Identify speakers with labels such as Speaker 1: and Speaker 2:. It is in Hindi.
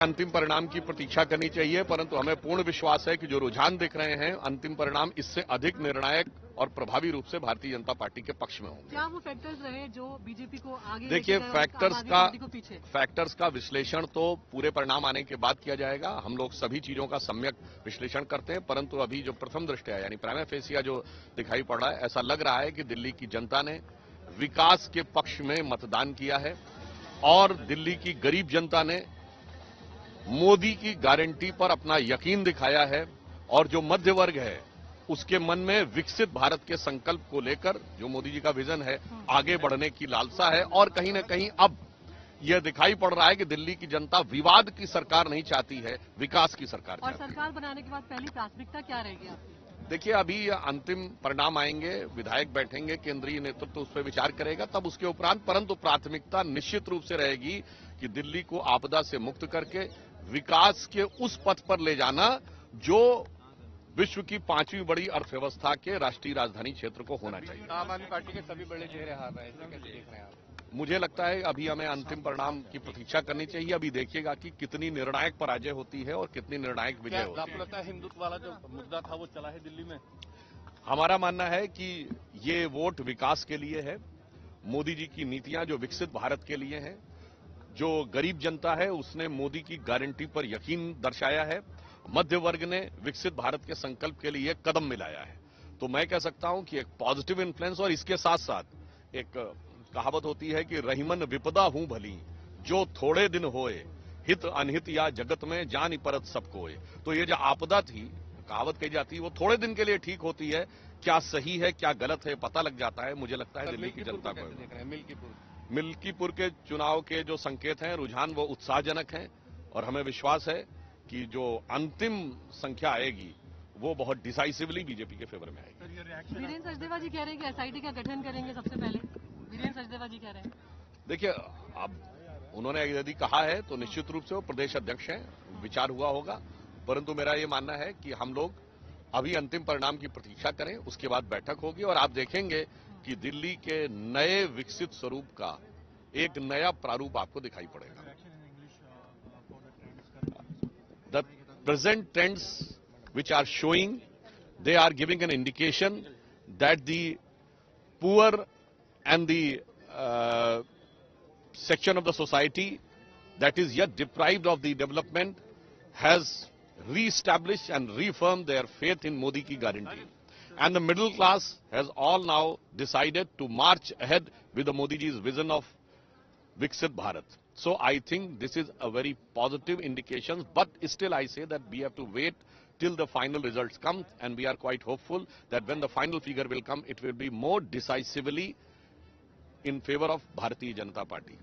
Speaker 1: अंतिम परिणाम की प्रतीक्षा करनी चाहिए, परंतु हमें पूर्ण विश्वास है कि जो रुझान दिख रहे हैं अंतिम परिणाम इससे अधिक निर्णायक और प्रभावी रूप से भारतीय जनता पार्टी के पक्ष में होंगे।
Speaker 2: क्या वो फैक्टर्स रहे जो बीजेपी को आगे
Speaker 1: देखिए,
Speaker 2: पीछे
Speaker 1: फैक्टर्स का विश्लेषण तो पूरे परिणाम आने के बाद किया जाएगा। हम लोग सभी चीजों का सम्यक विश्लेषण करते हैं, परंतु अभी जो प्रथम दृष्टया यानी प्राइमा फेसिया जो दिखाई पड़ रहा है, ऐसा लग रहा है कि दिल्ली की जनता ने विकास के पक्ष में मतदान किया है और दिल्ली की गरीब जनता ने मोदी की गारंटी पर अपना यकीन दिखाया है और जो मध्य वर्ग है उसके मन में विकसित भारत के संकल्प को लेकर जो मोदी जी का विजन है आगे बढ़ने की लालसा है। और कहीं न कहीं अब यह दिखाई पड़ रहा है कि दिल्ली की जनता विवाद की सरकार नहीं चाहती है, विकास की सरकार चाहती है।
Speaker 2: और सरकार बनाने के बाद पहली प्राथमिकता क्या रहेगी आपकी?
Speaker 1: देखिए, अभी अंतिम परिणाम आएंगे, विधायक बैठेंगे, केंद्रीय नेतृत्व उस पर विचार करेगा, तब उसके उपरांत, परंतु प्राथमिकता निश्चित रूप से रहेगी कि दिल्ली को आपदा से मुक्त करके विकास के उस पथ पर ले जाना जो विश्व की 5वीं बड़ी अर्थव्यवस्था के राष्ट्रीय राजधानी क्षेत्र को होना चाहिए।
Speaker 3: आम आदमी पार्टी के सभी बड़े चेहरे हार रहे हैं, कैसे देख रहे हैं आप?
Speaker 1: मुझे लगता है अभी हमें अंतिम परिणाम की प्रतीक्षा करनी चाहिए। अभी देखिएगा कि कितनी निर्णायक पराजय होती है और कितनी निर्णायक विजय होती है।
Speaker 3: आपको लगता है हिंदुत्व वाला जो मुद्दा था वो चला है दिल्ली में?
Speaker 1: हमारा मानना है कि ये वोट विकास के लिए है, मोदी जी की नीतियां जो विकसित भारत के लिए हैं, जो गरीब जनता है उसने मोदी की गारंटी पर यकीन दर्शाया है, मध्य वर्ग ने विकसित भारत के संकल्प के लिए कदम मिलाया है। तो मैं कह सकता हूं कि एक पॉजिटिव इन्फ्लुएंस, और इसके साथ साथ एक कहावत होती है कि रहीमन विपदा हूं भली जो थोड़े दिन होए, हित अनहित या जगत में जान परत सब कोय। तो ये जो आपदा थी, कहावत कही जाती है, वो थोड़े दिन के लिए ठीक होती है, क्या सही है क्या गलत है पता लग जाता है। मुझे लगता है दिल्ली की जनता को मिल्कीपुर के चुनाव के जो संकेत हैं, रुझान, वो उत्साहजनक हैं और हमें विश्वास है कि जो अंतिम संख्या आएगी वो बहुत डिसाइसिवली बीजेपी के फेवर में आएगी।
Speaker 2: वीरेंद्र सचदेवा जी कह रहे हैं कि एसआईटी का गठन करेंगे सबसे पहले। वीरेंद्र सचदेवा जी कह रहे हैं।
Speaker 1: देखिए, अब उन्होंने यदि कहा है तो निश्चित रूप से वो प्रदेश अध्यक्ष हैं, विचार हुआ होगा, परंतु मेरा ये मानना है कि हम लोग अभी अंतिम परिणाम की प्रतीक्षा करें, उसके बाद बैठक होगी और आप देखेंगे कि दिल्ली के नए विकसित स्वरूप का एक नया प्रारूप आपको दिखाई पड़ेगा। The present trends which are showing, they are giving an indication that the poor and the section of the society that is yet deprived of the development has re-established and reaffirmed their faith in Modi ki guarantee. And the middle class has all now decided to march ahead with the Modi ji's vision of Viksit Bharat. So I think this is a very positive indication, but still I say that we have to wait till the final results come, and we are quite hopeful that when the final figure will come, it will be more decisively in favor of Bharatiya Janata Party.